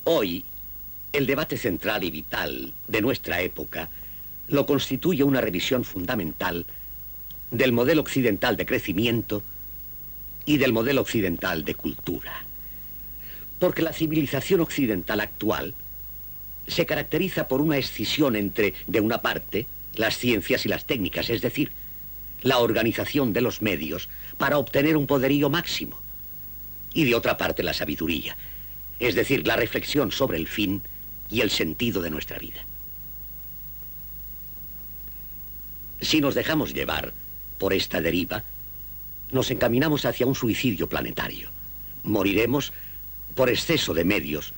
Hoy, el debate central y vital de nuestra época lo constituye una revisión fundamental del modelo occidental de crecimiento y del modelo occidental de cultura. Porque la civilización occidental actual se caracteriza por una escisión entre, de una parte, las ciencias y las técnicas, es decir, la organización de los medios para obtener un poderío máximo, y de otra parte la sabiduría, es decir, la reflexión sobre el fin y el sentido de nuestra vida. Si nos dejamos llevar por esta deriva, nos encaminamos hacia un suicidio planetario. Moriremos por exceso de medios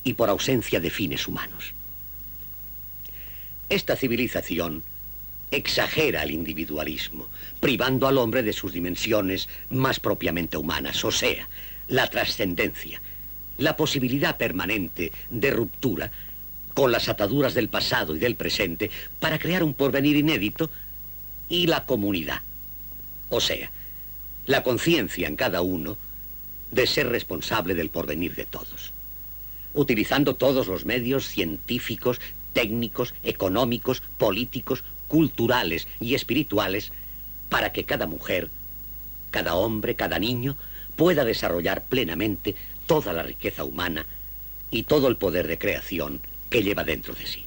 y por ausencia de fines humanos. Esta civilización exagera el individualismo, privando al hombre de sus dimensiones más propiamente humanas, o sea, la trascendencia, la posibilidad permanente de ruptura con las ataduras del pasado y del presente para crear un porvenir inédito, y la comunidad, o sea, la conciencia en cada uno de ser responsable del porvenir de todos, utilizando todos los medios científicos, técnicos, económicos, políticos, culturales y espirituales para que cada mujer, cada hombre, cada niño pueda desarrollar plenamente toda la riqueza humana y todo el poder de creación que lleva dentro de sí.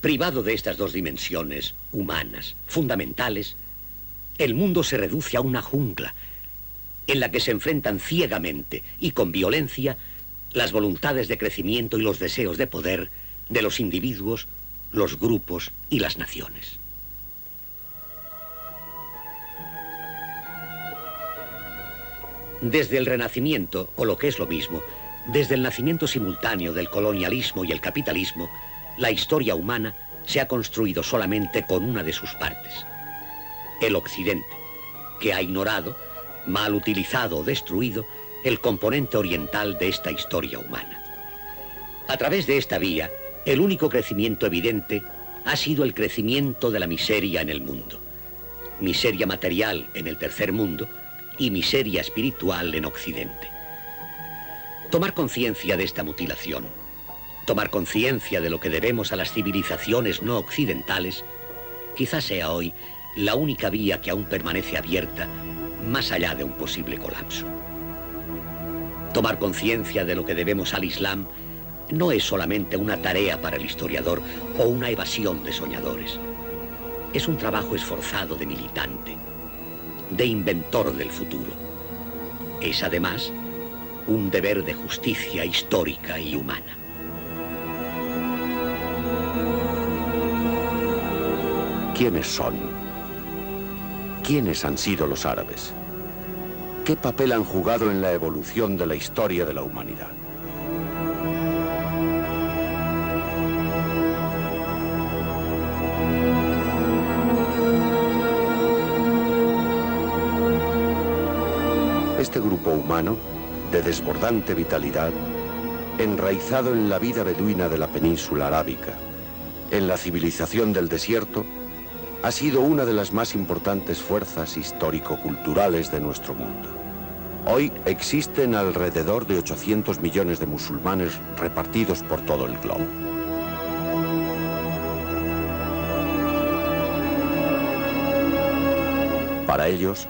Privado de estas dos dimensiones humanas fundamentales, el mundo se reduce a una jungla en la que se enfrentan ciegamente y con violencia las voluntades de crecimiento y los deseos de poder de los individuos, los grupos y las naciones. Desde el Renacimiento, o lo que es lo mismo, desde el nacimiento simultáneo del colonialismo y el capitalismo, la historia humana se ha construido solamente con una de sus partes, el Occidente, que ha ignorado, mal utilizado o destruido el componente oriental de esta historia humana. A través de esta vía, el único crecimiento evidente ha sido el crecimiento de la miseria en el mundo. Miseria material en el tercer mundo y miseria espiritual en Occidente. Tomar conciencia de esta mutilación, tomar conciencia de lo que debemos a las civilizaciones no occidentales, quizás sea hoy la única vía que aún permanece abierta más allá de un posible colapso. Tomar conciencia de lo que debemos al Islam no es solamente una tarea para el historiador o una evasión de soñadores. Es un trabajo esforzado de militante, de inventor del futuro. Es además un deber de justicia histórica y humana. ¿Quiénes son? ¿Quiénes han sido los árabes? ¿Qué papel han jugado en la evolución de la historia de la humanidad? Este grupo humano, de desbordante vitalidad, enraizado en la vida beduina de la península arábica, en la civilización del desierto, ha sido una de las más importantes fuerzas histórico-culturales de nuestro mundo. Hoy existen alrededor de 800 millones de musulmanes repartidos por todo el globo. Para ellos,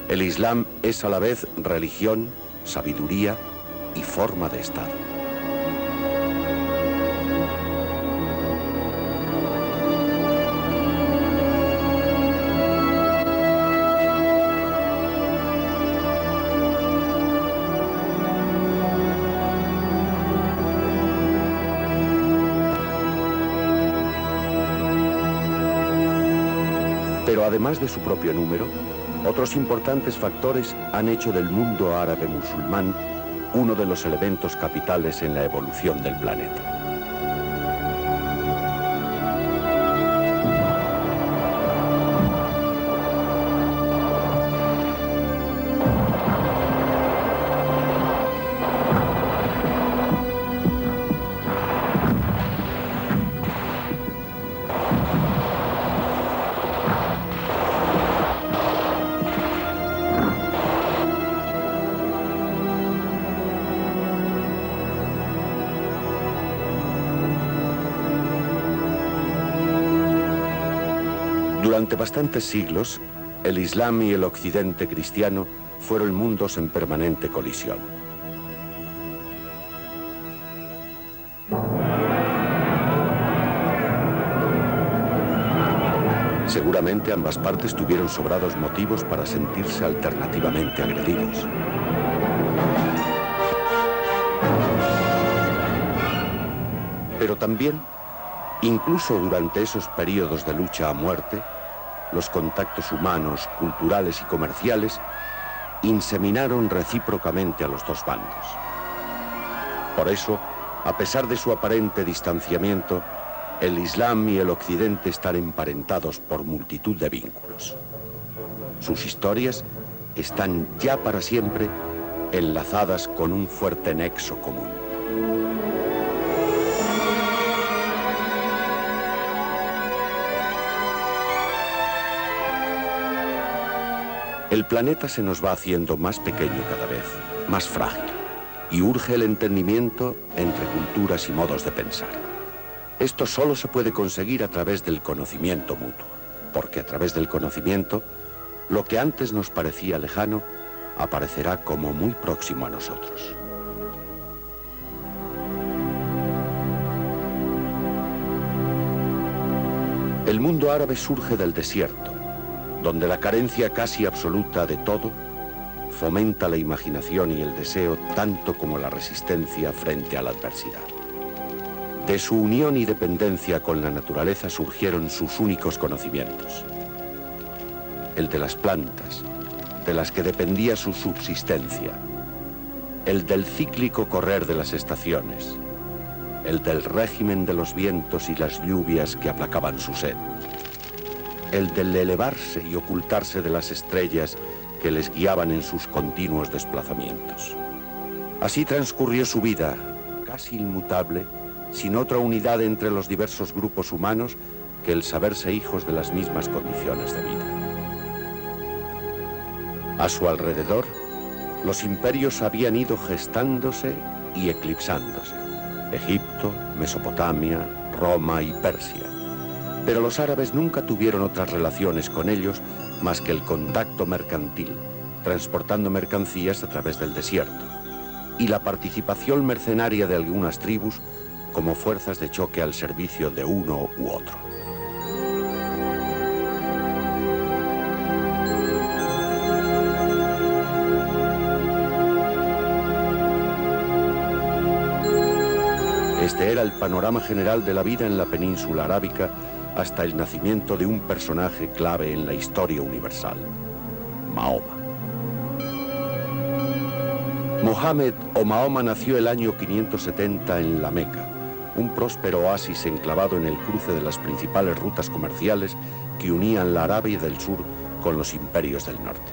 el Islam es a la vez religión, sabiduría y forma de Estado. Pero además de su propio número, otros importantes factores han hecho del mundo árabe musulmán uno de los elementos capitales en la evolución del planeta. Durante bastantes siglos, el Islam y el occidente cristiano fueron mundos en permanente colisión. Seguramente ambas partes tuvieron sobrados motivos para sentirse alternativamente agredidos. Pero también, incluso durante esos periodos de lucha a muerte, los contactos humanos, culturales y comerciales inseminaron recíprocamente a los dos bandos. Por eso, a pesar de su aparente distanciamiento, el Islam y el Occidente están emparentados por multitud de vínculos. Sus historias están ya para siempre enlazadas con un fuerte nexo común. El planeta se nos va haciendo más pequeño cada vez, más frágil, y urge el entendimiento entre culturas y modos de pensar. Esto solo se puede conseguir a través del conocimiento mutuo, porque a través del conocimiento, lo que antes nos parecía lejano, aparecerá como muy próximo a nosotros. El mundo árabe surge del desierto, donde la carencia casi absoluta de todo fomenta la imaginación y el deseo tanto como la resistencia frente a la adversidad. De su unión y dependencia con la naturaleza surgieron sus únicos conocimientos. El de las plantas, de las que dependía su subsistencia. El del cíclico correr de las estaciones. El del régimen de los vientos y las lluvias que aplacaban su sed. El del elevarse y ocultarse de las estrellas que les guiaban en sus continuos desplazamientos. Así transcurrió su vida, casi inmutable, sin otra unidad entre los diversos grupos humanos que el saberse hijos de las mismas condiciones de vida. A su alrededor, los imperios habían ido gestándose y eclipsándose. Egipto, Mesopotamia, Roma y Persia. Pero los árabes nunca tuvieron otras relaciones con ellos más que el contacto mercantil, transportando mercancías a través del desierto, y la participación mercenaria de algunas tribus como fuerzas de choque al servicio de uno u otro. Este era el panorama general de la vida en la península arábica hasta el nacimiento de un personaje clave en la historia universal, Mahoma. Mohammed o Mahoma nació el año 570 en la Meca, un próspero oasis enclavado en el cruce de las principales rutas comerciales que unían la Arabia del Sur con los imperios del norte.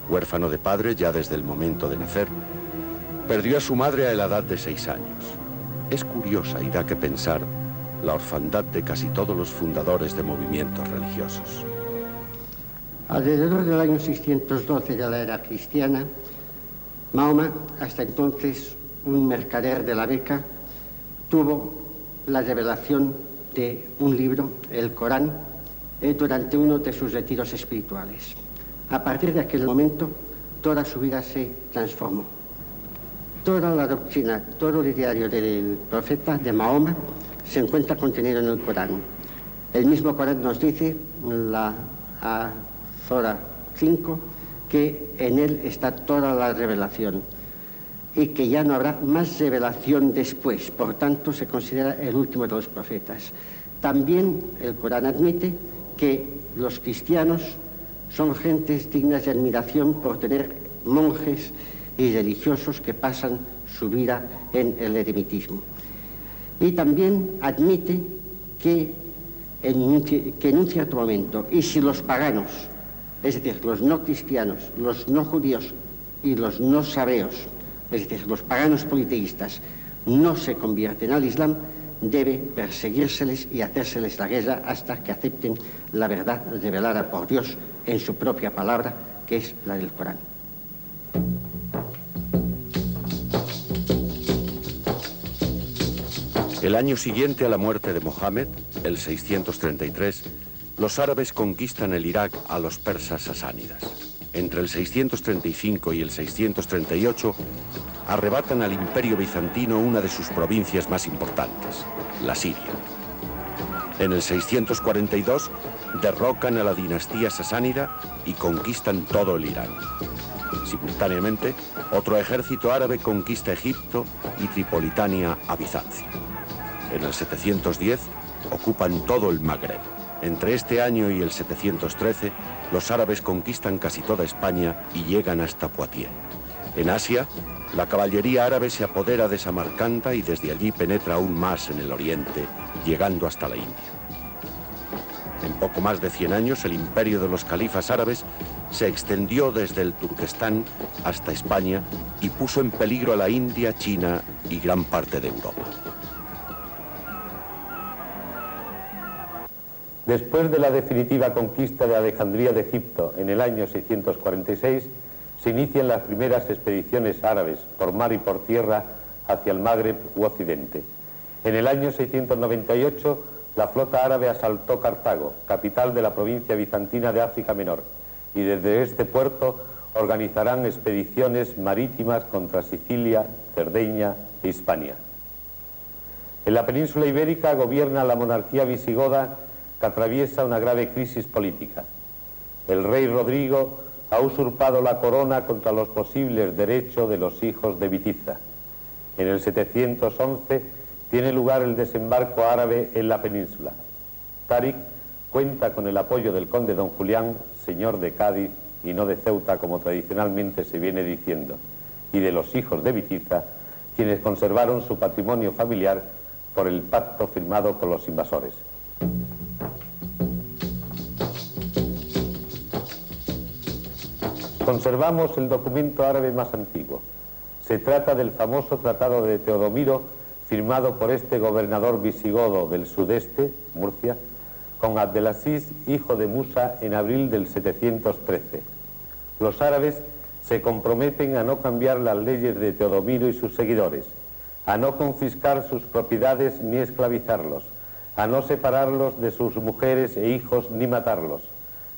Huérfano de padre ya desde el momento de nacer, perdió a su madre a la edad de 6 años. Es curiosa y da que pensar la orfandad de casi todos los fundadores de movimientos religiosos. Alrededor del año 612 de la era cristiana, Mahoma, hasta entonces un mercader de la Meca, tuvo la revelación de un libro, el Corán, durante uno de sus retiros espirituales. A partir de aquel momento, toda su vida se transformó. Toda la doctrina, todo el ideario del profeta, de Mahoma, se encuentra contenido en el Corán. El mismo Corán nos dice, la Zora 5, que en él está toda la revelación y que ya no habrá más revelación después. Por tanto, se considera el último de los profetas. También el Corán admite que los cristianos son gentes dignas de admiración por tener monjes y religiosos que pasan su vida en el eremitismo. Y también admite que en un cierto momento, y si los paganos, es decir, los no cristianos, los no judíos y los no sabeos, es decir, los paganos politeístas, no se convierten al Islam, debe perseguírseles y hacérseles la guerra hasta que acepten la verdad revelada por Dios en su propia palabra, que es la del Corán. El año siguiente a la muerte de Mohammed, el 633, los árabes conquistan el Irak a los persas sasánidas. Entre el 635 y el 638, arrebatan al Imperio Bizantino una de sus provincias más importantes, la Siria. En el 642, derrocan a la dinastía sasánida y conquistan todo el Irán. Simultáneamente, otro ejército árabe conquista Egipto y Tripolitania a Bizancio. En el 710, ocupan todo el Magreb. Entre este año y el 713, los árabes conquistan casi toda España y llegan hasta Poitiers. En Asia, la caballería árabe se apodera de Samarcanda y desde allí penetra aún más en el oriente, llegando hasta la India. En poco más de 100 años, el imperio de los califas árabes se extendió desde el Turquestán hasta España y puso en peligro a la India, China y gran parte de Europa. Después de la definitiva conquista de Alejandría de Egipto en el año 646, se inician las primeras expediciones árabes por mar y por tierra hacia el Magreb u Occidente. En el año 698, la flota árabe asaltó Cartago, capital de la provincia bizantina de África Menor, y desde este puerto organizarán expediciones marítimas contra Sicilia, Cerdeña e Hispania. En la península ibérica gobierna la monarquía visigoda, que atraviesa una grave crisis política. El rey Rodrigo ha usurpado la corona contra los posibles derechos de los hijos de Bitiza. En el 711 tiene lugar el desembarco árabe en la península. Táriq cuenta con el apoyo del conde don Julián, señor de Cádiz y no de Ceuta, como tradicionalmente se viene diciendo, y de los hijos de Bitiza, quienes conservaron su patrimonio familiar por el pacto firmado con los invasores. Conservamos el documento árabe más antiguo. Se trata del famoso Tratado de Teodomiro, firmado por este gobernador visigodo del sudeste, Murcia, con Abdelaziz, hijo de Musa, en abril del 713. Los árabes se comprometen a no cambiar las leyes de Teodomiro y sus seguidores, a no confiscar sus propiedades ni esclavizarlos, a no separarlos de sus mujeres e hijos ni matarlos,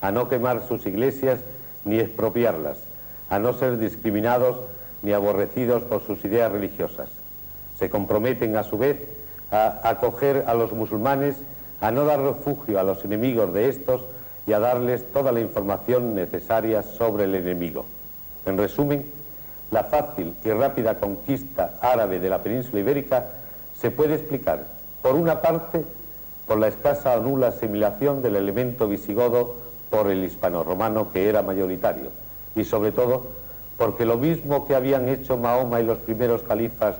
a no quemar sus iglesias ni expropiarlas, a no ser discriminados ni aborrecidos por sus ideas religiosas. Se comprometen a su vez a acoger a los musulmanes, a no dar refugio a los enemigos de estos y a darles toda la información necesaria sobre el enemigo. En resumen, la fácil y rápida conquista árabe de la península ibérica se puede explicar, por una parte, por la escasa o nula asimilación del elemento visigodo por el hispano-romano, que era mayoritario, y sobre todo porque lo mismo que habían hecho Mahoma y los primeros califas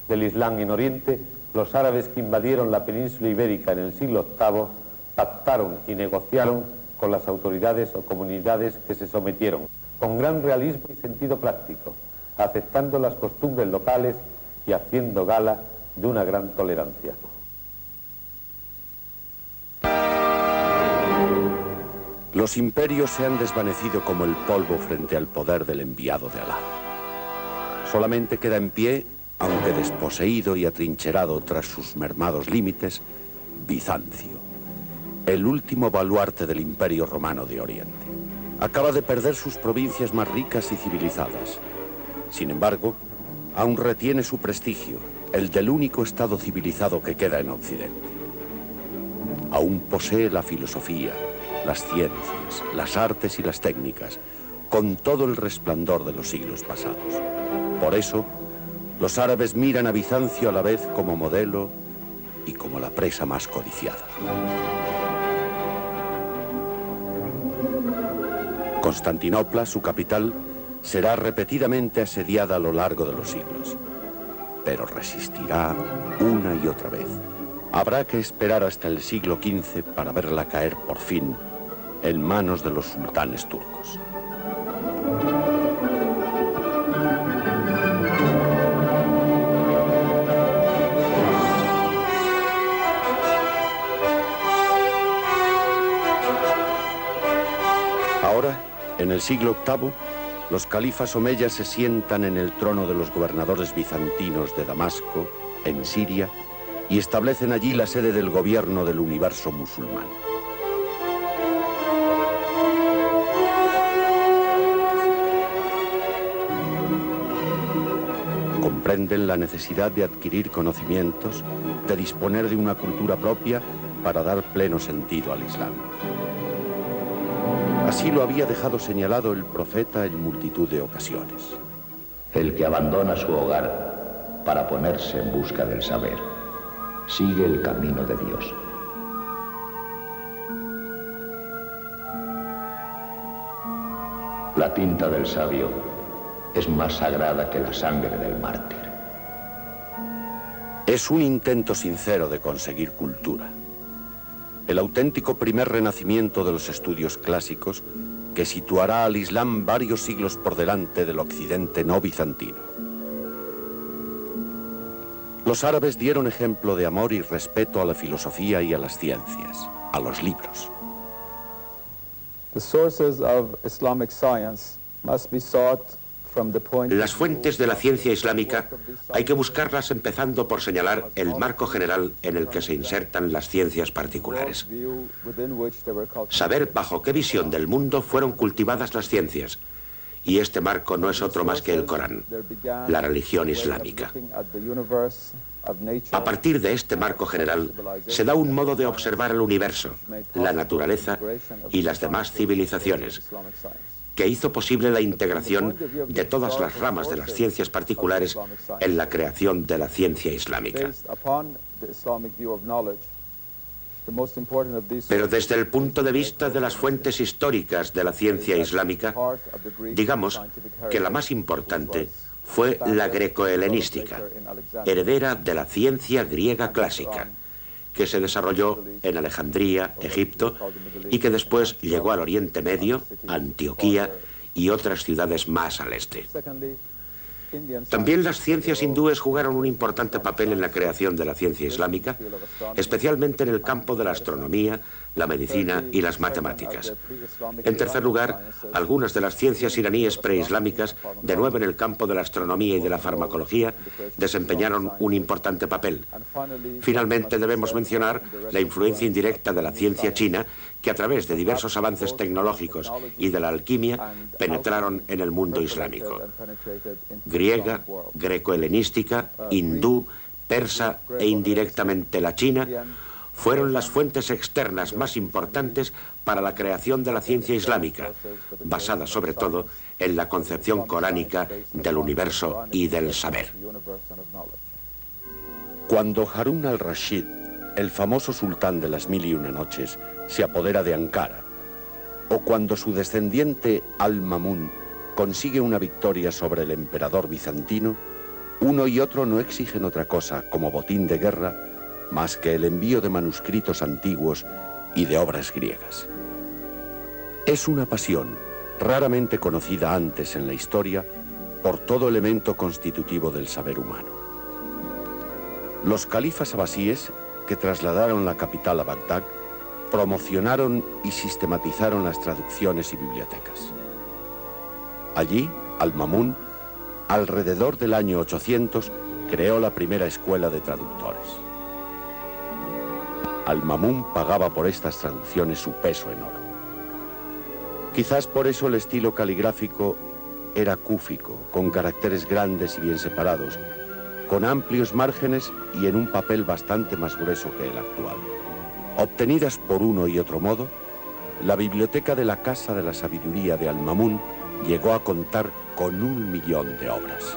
del Islam en Oriente, los árabes que invadieron la península ibérica en el siglo VIII pactaron y negociaron con las autoridades o comunidades que se sometieron, con gran realismo y sentido práctico, aceptando las costumbres locales y haciendo gala de una gran tolerancia. Los imperios se han desvanecido como el polvo frente al poder del enviado de Alá. Solamente queda en pie, aunque desposeído y atrincherado tras sus mermados límites, Bizancio, el último baluarte del Imperio Romano de Oriente. Acaba de perder sus provincias más ricas y civilizadas. Sin embargo, aún retiene su prestigio, el del único estado civilizado que queda en Occidente. Aún posee la filosofía, las ciencias, las artes y las técnicas, con todo el resplandor de los siglos pasados. Por eso, los árabes miran a Bizancio a la vez como modelo y como la presa más codiciada. Constantinopla, su capital, será repetidamente asediada a lo largo de los siglos, pero resistirá una y otra vez. Habrá que esperar hasta el siglo XV para verla caer por fin en manos de los sultanes turcos. Ahora, en el siglo VIII, los califas omeyas se sientan en el trono de los gobernadores bizantinos de Damasco, en Siria, y establecen allí la sede del gobierno del universo musulmán. Comprenden la necesidad de adquirir conocimientos, de disponer de una cultura propia para dar pleno sentido al Islam. Así lo había dejado señalado el profeta en multitud de ocasiones. El que abandona su hogar para ponerse en busca del saber, sigue el camino de Dios. La tinta del sabio es más sagrada que la sangre del mártir. Es un intento sincero de conseguir cultura. El auténtico primer renacimiento de los estudios clásicos que situará al Islam varios siglos por delante del occidente no bizantino. Los árabes dieron ejemplo de amor y respeto a la filosofía y a las ciencias, a los libros. Las fuentes de la ciencia islámica hay que buscarlas empezando por señalar el marco general en el que se insertan las ciencias particulares. Saber bajo qué visión del mundo fueron cultivadas las ciencias. Y este marco no es otro más que el Corán, la religión islámica. A partir de este marco general, se da un modo de observar el universo, la naturaleza y las demás civilizaciones, que hizo posible la integración de todas las ramas de las ciencias particulares en la creación de la ciencia islámica. Pero desde el punto de vista de las fuentes históricas de la ciencia islámica, digamos que la más importante fue la greco-helenística, heredera de la ciencia griega clásica, que se desarrolló en Alejandría, Egipto, y que después llegó al Oriente Medio, Antioquía y otras ciudades más al este. También las ciencias hindúes jugaron un importante papel en la creación de la ciencia islámica, especialmente en el campo de la astronomía, la medicina y las matemáticas. En tercer lugar, algunas de las ciencias iraníes preislámicas, de nuevo en el campo de la astronomía y de la farmacología, desempeñaron un importante papel. Finalmente, debemos mencionar la influencia indirecta de la ciencia china, que a través de diversos avances tecnológicos y de la alquimia penetraron en el mundo islámico. Griega, greco-helenística, hindú, persa e indirectamente la china, fueron las fuentes externas más importantes para la creación de la ciencia islámica, basada sobre todo en la concepción coránica del universo y del saber. Cuando Harún al-Rashid, el famoso sultán de las 1001 noches, se apodera de Ankara, o cuando su descendiente Al-Mamun consigue una victoria sobre el emperador bizantino, uno y otro no exigen otra cosa como botín de guerra más que el envío de manuscritos antiguos y de obras griegas. Es una pasión raramente conocida antes en la historia por todo elemento constitutivo del saber humano. Los califas abasíes, que trasladaron la capital a Bagdad, promocionaron y sistematizaron las traducciones y bibliotecas. Allí, Al-Mamun, alrededor del año 800, creó la primera escuela de traductores. Al-Mamun pagaba por estas traducciones su peso en oro. Quizás por eso el estilo caligráfico era cúfico, con caracteres grandes y bien separados, con amplios márgenes y en un papel bastante más grueso que el actual. Obtenidas por uno y otro modo, la biblioteca de la Casa de la Sabiduría de Al-Mamun llegó a contar con 1 millón de obras.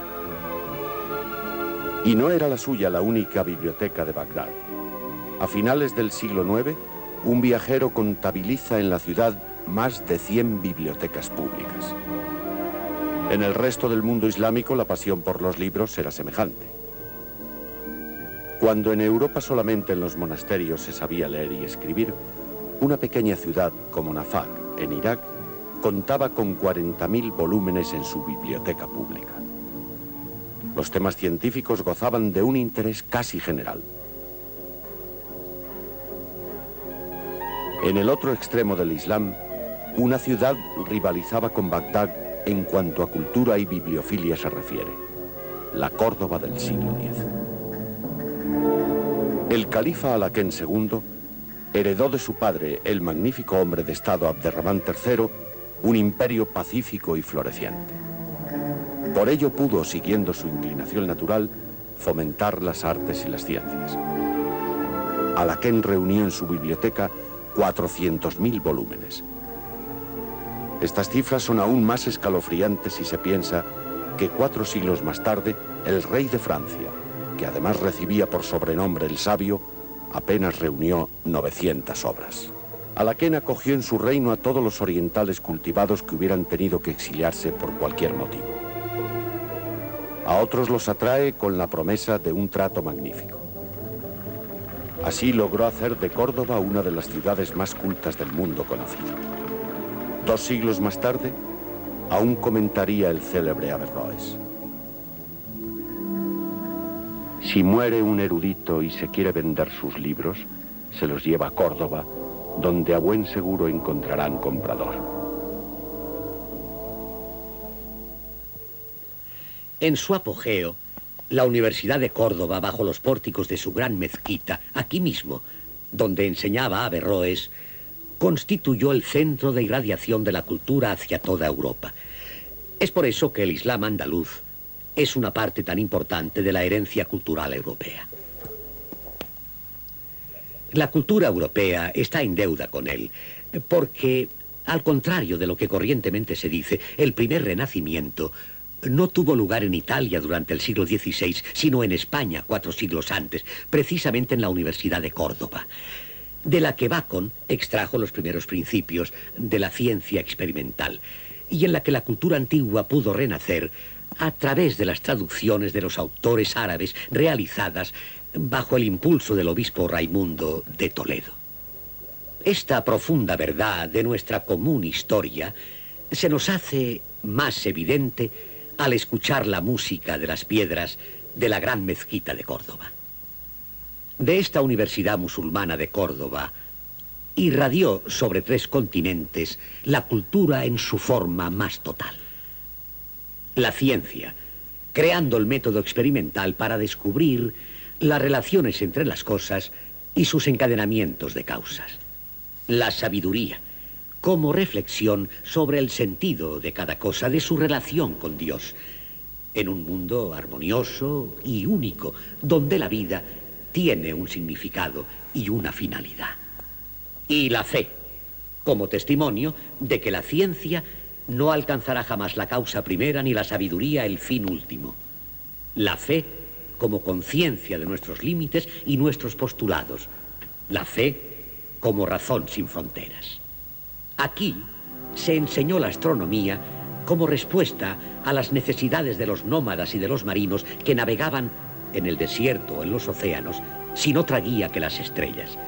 Y no era la suya la única biblioteca de Bagdad. A finales del siglo IX, un viajero contabiliza en la ciudad más de 100 bibliotecas públicas. En el resto del mundo islámico, la pasión por los libros era semejante. Cuando en Europa solamente en los monasterios se sabía leer y escribir, una pequeña ciudad como Nafaq, en Irak, contaba con 40.000 volúmenes en su biblioteca pública. Los temas científicos gozaban de un interés casi general. En el otro extremo del Islam, una ciudad rivalizaba con Bagdad en cuanto a cultura y bibliofilia se refiere: la Córdoba del siglo X. El califa Alakén II heredó de su padre, el magnífico hombre de Estado Abderramán III, un imperio pacífico y floreciente. Por ello pudo, siguiendo su inclinación natural, fomentar las artes y las ciencias. Alakén reunió en su biblioteca 400.000 volúmenes. Estas cifras son aún más escalofriantes si se piensa que 4 siglos más tarde, el rey de Francia, que además recibía por sobrenombre el Sabio, apenas reunió 900 obras. Alakén acogió en su reino a todos los orientales cultivados que hubieran tenido que exiliarse por cualquier motivo. A otros los atrae con la promesa de un trato magnífico. Así logró hacer de Córdoba una de las ciudades más cultas del mundo conocido. 2 siglos más tarde, aún comentaría el célebre Averroes: si muere un erudito y se quiere vender sus libros, se los lleva a Córdoba, donde a buen seguro encontrarán comprador. En su apogeo, la Universidad de Córdoba, bajo los pórticos de su gran mezquita, aquí mismo, donde enseñaba Averroes, constituyó el centro de irradiación de la cultura hacia toda Europa. Es por eso que el Islam andaluz es una parte tan importante de la herencia cultural europea. La cultura europea está en deuda con él, porque, al contrario de lo que corrientemente se dice, el primer renacimiento no tuvo lugar en Italia durante el siglo XVI, sino en España 4 siglos antes, precisamente en la Universidad de Córdoba, de la que Bacon extrajo los primeros principios de la ciencia experimental, y en la que la cultura antigua pudo renacer a través de las traducciones de los autores árabes realizadas bajo el impulso del obispo Raimundo de Toledo. Esta profunda verdad de nuestra común historia se nos hace más evidente al escuchar la música de las piedras de la gran mezquita de Córdoba. De esta Universidad Musulmana de Córdoba irradió sobre 3 continentes la cultura en su forma más total. La ciencia, creando el método experimental para descubrir las relaciones entre las cosas y sus encadenamientos de causas. La sabiduría, como reflexión sobre el sentido de cada cosa, de su relación con Dios. en un mundo armonioso y único, donde la vida tiene un significado y una finalidad. Y la fe, como testimonio de que la ciencia no alcanzará jamás la causa primera ni la sabiduría el fin último. La fe como conciencia de nuestros límites y nuestros postulados. La fe como razón sin fronteras. Aquí se enseñó la astronomía como respuesta a las necesidades de los nómadas y de los marinos que navegaban en el desierto o en los océanos sin otra guía que las estrellas.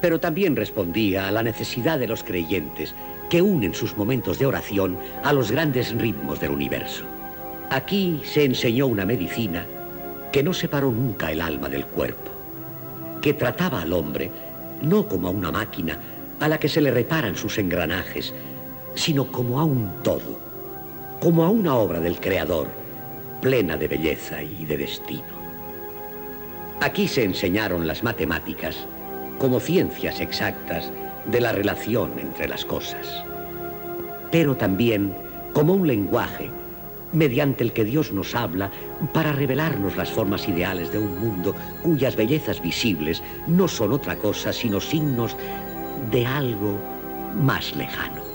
Pero también respondía a la necesidad de los creyentes que unen sus momentos de oración a los grandes ritmos del universo. Aquí se enseñó una medicina que no separó nunca el alma del cuerpo, que trataba al hombre no como a una máquina a la que se le reparan sus engranajes, sino como a un todo, como a una obra del Creador, plena de belleza y de destino. Aquí se enseñaron las matemáticas como ciencias exactas de la relación entre las cosas, pero también como un lenguaje mediante el que Dios nos habla para revelarnos las formas ideales de un mundo cuyas bellezas visibles no son otra cosa sino signos de algo más lejano.